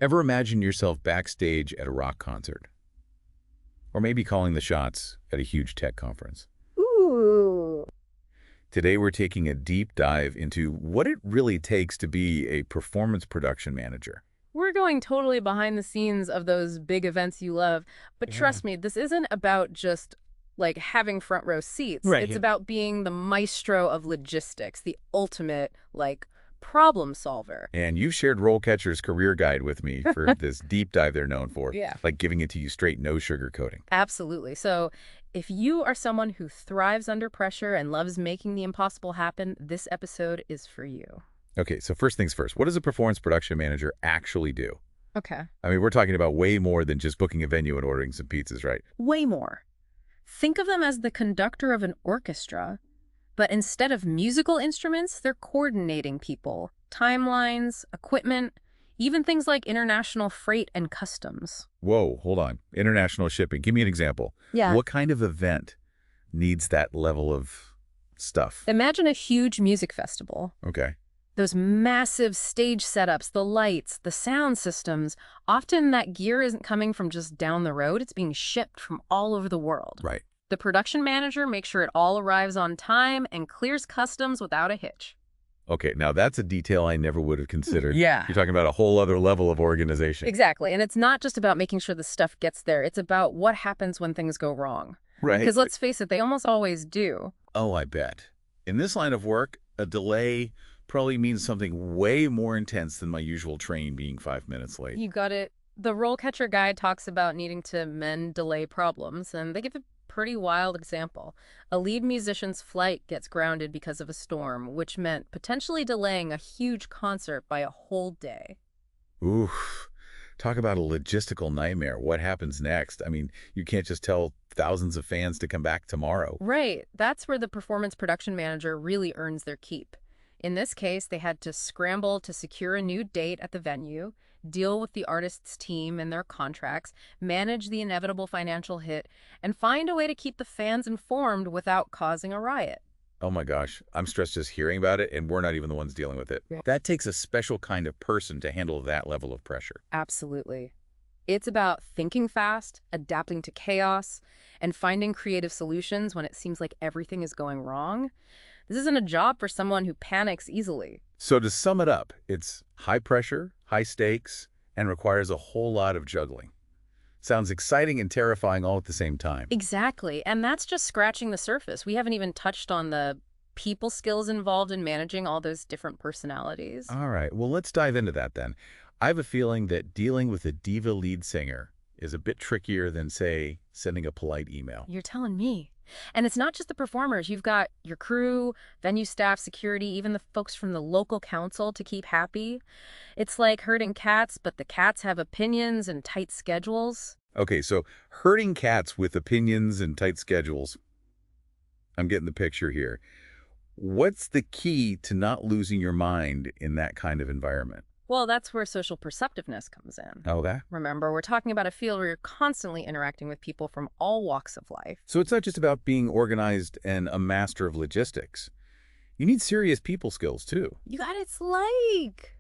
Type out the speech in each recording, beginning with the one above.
Ever imagine yourself backstage at a rock concert? Or maybe calling the shots at a huge tech conference? Ooh. Today we're taking a deep dive into what it really takes to be a performance production manager. We're going totally behind the scenes of those big events you love. But Yeah. trust me, this isn't about just like having front row seats. Right. It's Yeah. about being the maestro of logistics, the ultimate problem solver. And you've shared RoleCatcher's career guide with me for this deep dive they're known for, Yeah. like giving it to you straight, no sugarcoating. Absolutely. So, if you are someone who thrives under pressure and loves making the impossible happen, this episode is for you. Okay, so first things first, what does a performance production manager actually do? Okay. I mean, we're talking about way more than just booking a venue and ordering some pizzas, right? Way more. Think of them as the conductor of an orchestra, but instead of musical instruments, they're coordinating people, timelines, equipment, even things like international freight and customs. Whoa, hold on. International shipping. Give me an example. Yeah. What kind of event needs that level of stuff? Imagine a huge music festival. Okay. Those massive stage setups, the lights, the sound systems, often that gear isn't coming from just down the road, it's being shipped from all over the world. Right. The production manager makes sure it all arrives on time and clears customs without a hitch. Okay, now that's a detail I never would have considered. Yeah. You're talking about a whole other level of organization. Exactly. And it's not just about making sure the stuff gets there. It's about what happens when things go wrong. Right. Because let's face it, they almost always do. Oh, I bet. In this line of work, a delay probably means something way more intense than my usual train being 5 minutes late. You got it. The RoleCatcher guide talks about needing to mend delay problems, and they give a pretty wild example. A lead musician's flight gets grounded because of a storm, which meant potentially delaying a huge concert by a whole day. Oof. Talk about a logistical nightmare. What happens next? I mean, you can't just tell thousands of fans to come back tomorrow. Right. That's where the performance production manager really earns their keep. In this case, they had to scramble to secure a new date at the venue, deal with the artist's team and their contracts, manage the inevitable financial hit, and find a way to keep the fans informed without causing a riot. Oh my gosh, I'm stressed just hearing about it, and we're not even the ones dealing with it. Yeah. That takes a special kind of person to handle that level of pressure. Absolutely. It's about thinking fast, adapting to chaos, and finding creative solutions when it seems like everything is going wrong. This isn't a job for someone who panics easily. So to sum it up, it's high pressure, high stakes, and requires a whole lot of juggling. Sounds exciting and terrifying all at the same time. Exactly. And that's just scratching the surface. We haven't even touched on the people skills involved in managing all those different personalities. All right, well, let's dive into that then. I have a feeling that dealing with a diva lead singer is a bit trickier than, say, sending a polite email. You're telling me. And it's not just the performers. You've got your crew, venue staff, security, even the folks from the local council to keep happy. It's like herding cats, but the cats have opinions and tight schedules. Okay, so herding cats with opinions and tight schedules. I'm getting the picture here. What's the key to not losing your mind in that kind of environment? Well, that's where social perceptiveness comes in. Okay. Remember, we're talking about a field where you're constantly interacting with people from all walks of life. So it's not just about being organized and a master of logistics. You need serious people skills, too. You got it. It's like...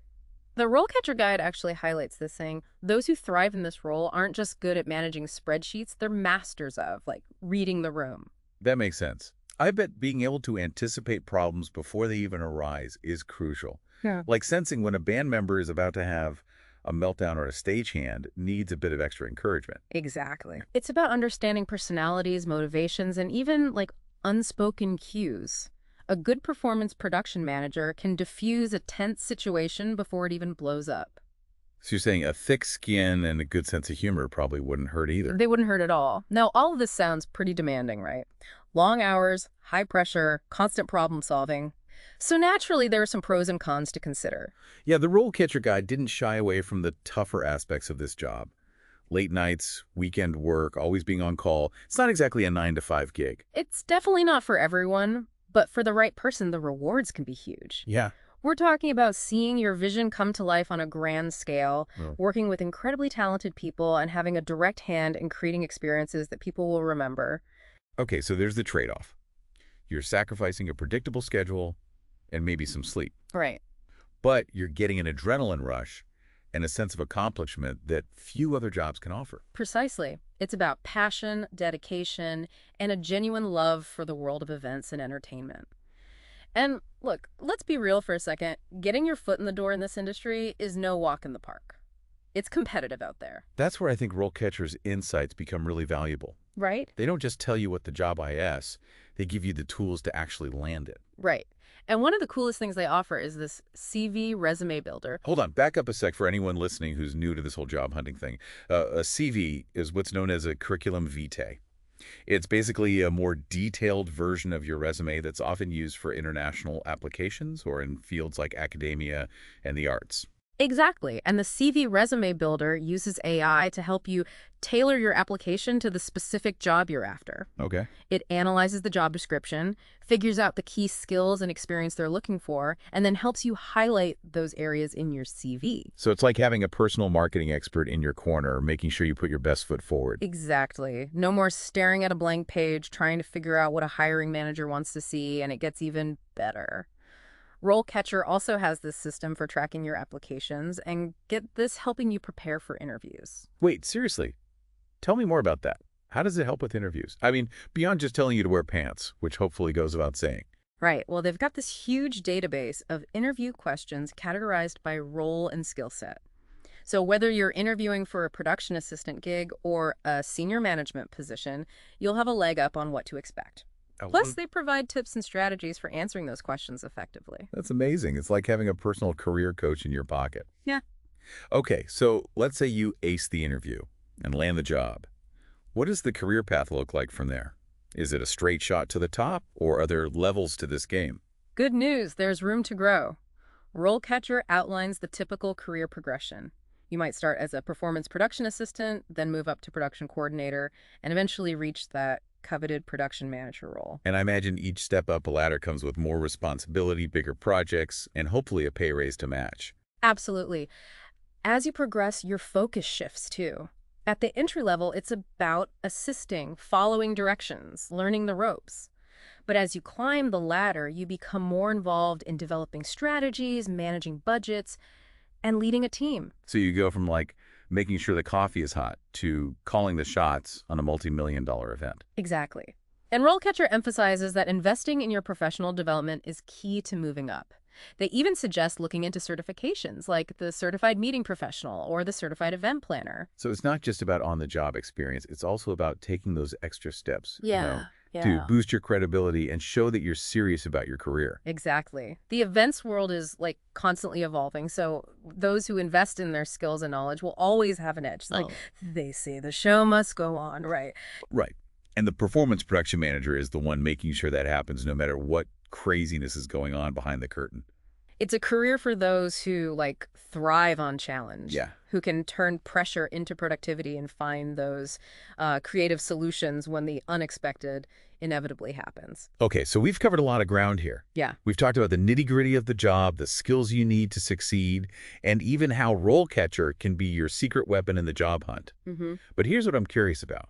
The RoleCatcher guide actually highlights this, saying those who thrive in this role aren't just good at managing spreadsheets, they're masters of, reading the room. That makes sense. I bet being able to anticipate problems before they even arise is crucial. Yeah. Like sensing when a band member is about to have a meltdown or a stagehand needs a bit of extra encouragement. Exactly. It's about understanding personalities, motivations, and even, unspoken cues. A good performance production manager can diffuse a tense situation before it even blows up. So you're saying a thick skin and a good sense of humor probably wouldn't hurt either. They wouldn't hurt at all. Now, all of this sounds pretty demanding, right? Long hours, high pressure, constant problem solving. So naturally, there are some pros and cons to consider. Yeah, the RoleCatcher guide didn't shy away from the tougher aspects of this job. Late nights, weekend work, always being on call. It's not exactly a 9-to-5 gig. It's definitely not for everyone, but for the right person, the rewards can be huge. Yeah. We're talking about seeing your vision come to life on a grand scale, working with incredibly talented people, and having a direct hand in creating experiences that people will remember. Okay, so there's the trade-off. You're sacrificing a predictable schedule and maybe some sleep. Right. But you're getting an adrenaline rush and a sense of accomplishment that few other jobs can offer. Precisely. It's about passion, dedication, and a genuine love for the world of events and entertainment. And look, let's be real for a second. Getting your foot in the door in this industry is no walk in the park. It's competitive out there, That's where I think RoleCatcher's insights become really valuable. right? They don't just tell you what the job is, they give you the tools to actually land it. Right. And one of the coolest things they offer is this CV resume builder. Hold on, back up a sec for anyone listening who's new to this whole job hunting thing. A CV is what's known as a curriculum vitae. It's basically a more detailed version of your resume that's often used for international applications or in fields like academia and the arts. Exactly. And the CV resume builder uses AI to help you tailor your application to the specific job you're after. Okay. It analyzes the job description, figures out the key skills and experience they're looking for, and then helps you highlight those areas in your CV. So it's like having a personal marketing expert in your corner, making sure you put your best foot forward. Exactly. No more staring at a blank page, trying to figure out what a hiring manager wants to see, and it gets even better. RoleCatcher also has this system for tracking your applications and get this helping you prepare for interviews. Wait, seriously, tell me more about that. How does it help with interviews? I mean, beyond just telling you to wear pants, which hopefully goes without saying. Right. Well, they've got this huge database of interview questions categorized by role and skill set. So whether you're interviewing for a production assistant gig or a senior management position, you'll have a leg up on what to expect. Plus, they provide tips and strategies for answering those questions effectively. That's amazing. It's like having a personal career coach in your pocket. Yeah. Okay, so let's say you ace the interview and land the job. What does the career path look like from there? Is it a straight shot to the top, or are there levels to this game? Good news, there's room to grow. RoleCatcher outlines the typical career progression. You might start as a performance production assistant, then move up to production coordinator, and eventually reach that coveted production manager role. And I imagine each step up a ladder comes with more responsibility, bigger projects, and hopefully a pay raise to match. Absolutely. As you progress, your focus shifts too. At the entry level, it's about assisting, following directions, learning the ropes. But as you climb the ladder, you become more involved in developing strategies, managing budgets, and leading a team. So you go from like making sure the coffee is hot to calling the shots on a multi-million-dollar event. Exactly. And RoleCatcher emphasizes that investing in your professional development is key to moving up. They even suggest looking into certifications like the Certified Meeting Professional or the Certified Event Planner. So it's not just about on-the-job experience. It's also about taking those extra steps, Yeah. to boost your credibility and show that you're serious about your career. Exactly. The events world is like constantly evolving, so those who invest in their skills and knowledge will always have an edge. Like they say, the show must go on, right? Right. And the performance production manager is the one making sure that happens no matter what craziness is going on behind the curtain. It's a career for those who like thrive on challenge, Yeah. who can turn pressure into productivity and find those creative solutions when the unexpected inevitably happens. Okay, so we've covered a lot of ground here. Yeah. We've talked about the nitty-gritty of the job, the skills you need to succeed, and even how RoleCatcher can be your secret weapon in the job hunt. Mm-hmm. But here's what I'm curious about.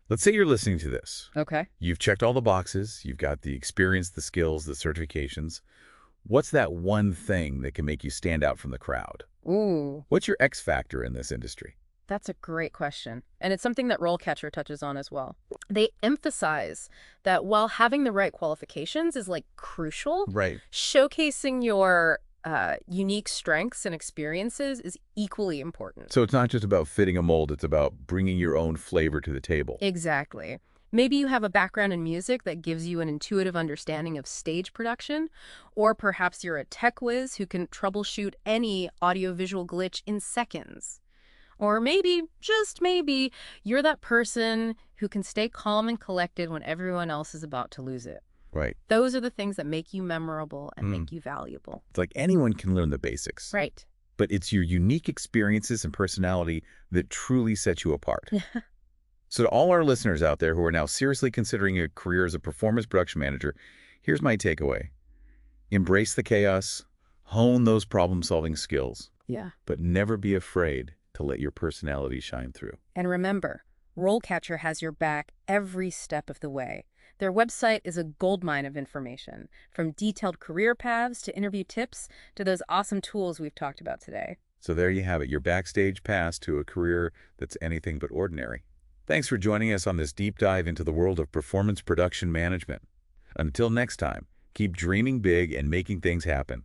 Let's say you're listening to this. Okay. You've checked all the boxes. You've got the experience, the skills, the certifications. What's that one thing that can make you stand out from the crowd? Ooh, What's your X factor in this industry? that's a great question. And it's something that RoleCatcher touches on as well. They emphasize that while having the right qualifications is like crucial, Right. showcasing your unique strengths and experiences is equally important. So it's not just about fitting a mold. It's about bringing your own flavor to the table. Exactly. Maybe you have a background in music that gives you an intuitive understanding of stage production, or perhaps you're a tech whiz who can troubleshoot any audiovisual glitch in seconds. Or maybe, just maybe, you're that person who can stay calm and collected when everyone else is about to lose it. Right. Those are the things that make you memorable and make you valuable. It's like anyone can learn the basics. Right. But it's your unique experiences and personality that truly set you apart. So to all our listeners out there who are now seriously considering a career as a performance production manager, here's my takeaway. Embrace the chaos, hone those problem-solving skills, Yeah. but never be afraid to let your personality shine through. And remember, RoleCatcher has your back every step of the way. Their website is a goldmine of information, from detailed career paths to interview tips to those awesome tools we've talked about today. So there you have it, your backstage pass to a career that's anything but ordinary. Thanks for joining us on this deep dive into the world of performance production management. Until next time, keep dreaming big and making things happen.